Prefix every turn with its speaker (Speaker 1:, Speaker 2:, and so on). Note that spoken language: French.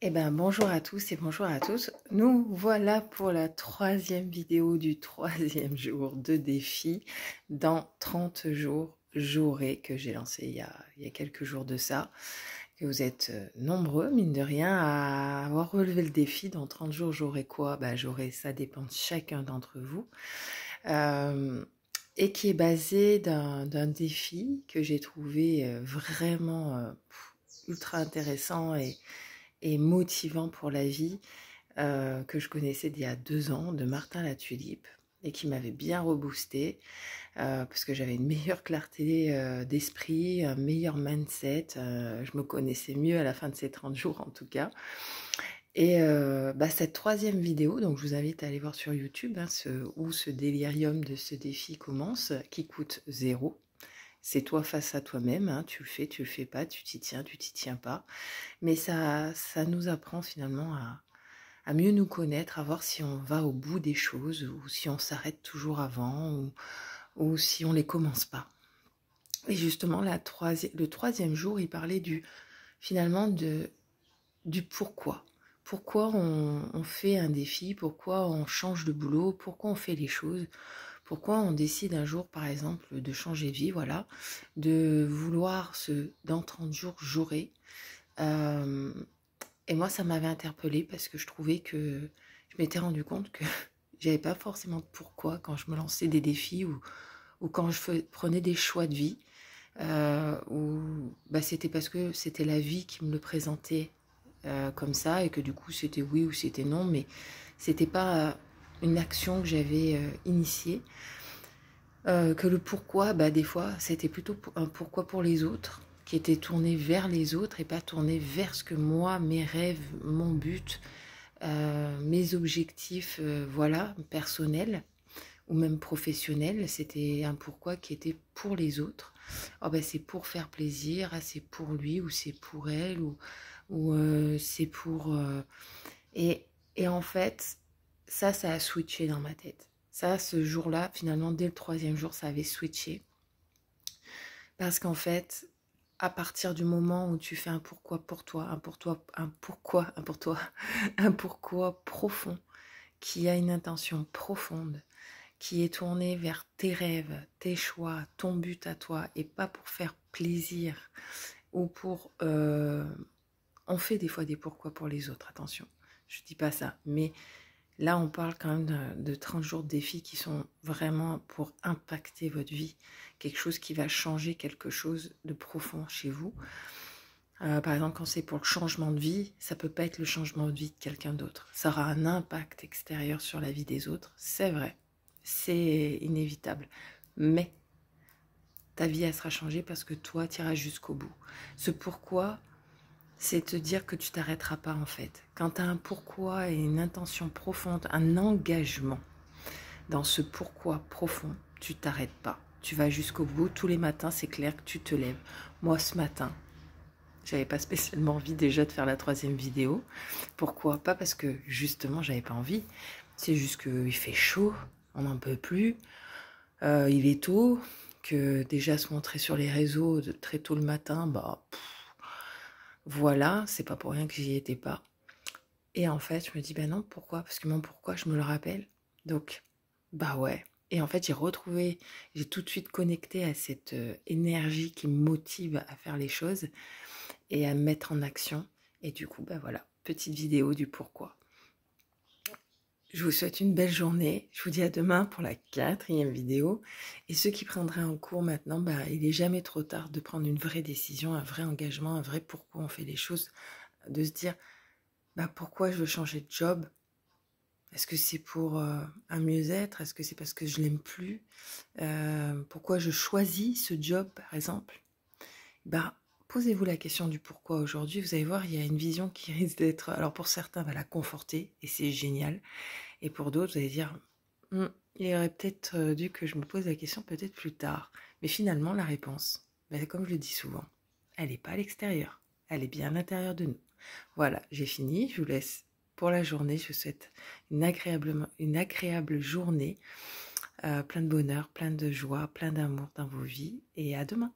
Speaker 1: Eh ben, bonjour à tous et bonjour à tous. Nous voilà pour la troisième vidéo du troisième jour de défi. Dans 30 jours, j'aurai, que j'ai lancé il y a quelques jours de ça, que vous êtes nombreux, mine de rien, à avoir relevé le défi. Dans 30 jours, j'aurai quoi? Ben, j'aurai, ça dépend de chacun d'entre vous. Euh, et qui est basé d'un défi que j'ai trouvé vraiment ultra intéressant et motivant pour la vie, que je connaissais d'il y a 2 ans, de Martin Latulipe, et qui m'avait bien reboosté, parce que j'avais une meilleure clarté d'esprit, un meilleur mindset, je me connaissais mieux à la fin de ces 30 jours en tout cas. Et cette troisième vidéo, donc je vous invite à aller voir sur YouTube, hein, où ce délirium de ce défi commence, qui coûte 0. C'est toi face à toi-même, hein, tu le fais pas, tu t'y tiens pas. Mais ça nous apprend finalement à mieux nous connaître, à voir si on va au bout des choses ou si on s'arrête toujours avant ou si on les commence pas. Et justement, le troisième jour, il parlait finalement du pourquoi. Pourquoi on fait un défi, pourquoi on change de boulot, pourquoi on fait les choses, pourquoi on décide un jour, par exemple, de changer de vie, voilà, de vouloir dans 30 jours, j'aurai. Euh, Et moi, ça m'avait interpellée parce que je trouvais que je m'étais rendu compte que j'avais pas forcément de pourquoi quand je me lançais des défis ou quand prenais des choix de vie. C'était parce que c'était la vie qui me le présentait comme ça et que du coup c'était oui ou c'était non, mais c'était pas une action que j'avais initiée. Que le pourquoi, des fois, c'était plutôt un pourquoi pour les autres, qui était tourné vers les autres et pas tourné vers ce que moi, mes rêves, mon but, mes objectifs, voilà, personnels ou même professionnels. C'était un pourquoi qui était pour les autres. Oh c'est pour faire plaisir, ah, c'est pour lui ou c'est pour elle ou c'est pour... Et, et en fait, ça a switché dans ma tête. Ça, ce jour-là, finalement, dès le troisième jour, ça avait switché. Parce qu'en fait, à partir du moment où tu fais un pourquoi pour toi, un pour toi, un pourquoi profond, qui a une intention profonde, qui est tourné vers tes rêves, tes choix, ton but à toi, et pas pour faire plaisir ou pour... on fait des fois des pourquoi pour les autres, attention, je dis pas ça, mais là on parle quand même de 30 jours de défis qui sont vraiment pour impacter votre vie, quelque chose qui va changer quelque chose de profond chez vous. Par exemple, quand c'est pour le changement de vie, ça peut pas être le changement de vie de quelqu'un d'autre. Ça aura un impact extérieur sur la vie des autres, c'est vrai, c'est inévitable. Mais ta vie, elle sera changée parce que toi, tu iras jusqu'au bout. Ce pourquoi, c'est te dire que tu t'arrêteras pas en fait. Quand tu as un pourquoi et une intention profonde, un engagement dans ce pourquoi profond, tu t'arrêtes pas. Tu vas jusqu'au bout. Tous les matins, c'est clair que tu te lèves. Moi, ce matin, j'avais pas spécialement envie déjà de faire la troisième vidéo. Pourquoi? Pas parce que justement j'avais pas envie. C'est juste qu'il fait chaud, on n'en peut plus. Il est tôt, que déjà se montrer sur les réseaux très tôt le matin, voilà, c'est pas pour rien que j'y étais pas. Et en fait, je me dis, non, pourquoi? Parce que mon pourquoi, je me le rappelle. Donc, ouais. Et en fait, j'ai tout de suite connecté à cette énergie qui me motive à faire les choses et à me mettre en action. Et du coup, voilà, petite vidéo du pourquoi. Je vous souhaite une belle journée. Je vous dis à demain pour la 4e vidéo. Et ceux qui prendraient en cours maintenant, il n'est jamais trop tard de prendre une vraie décision, un vrai engagement, un vrai pourquoi on fait les choses, de se dire pourquoi je veux changer de job. Est-ce que c'est pour un mieux-être? Est-ce que c'est parce que je l'aime plus? Pourquoi je choisis ce job, par exemple? Posez-vous la question du pourquoi aujourd'hui. Vous allez voir, il y a une vision qui risque d'être... Alors pour certains, va la conforter, et c'est génial. Et pour d'autres, vous allez dire, il aurait peut-être dû que je me pose la question peut-être plus tard. Mais finalement, la réponse, comme je le dis souvent, elle n'est pas à l'extérieur. Elle est bien à l'intérieur de nous. Voilà, j'ai fini. Je vous laisse pour la journée. Je vous souhaite une agréable journée, plein de bonheur, plein de joie, plein d'amour dans vos vies. Et à demain.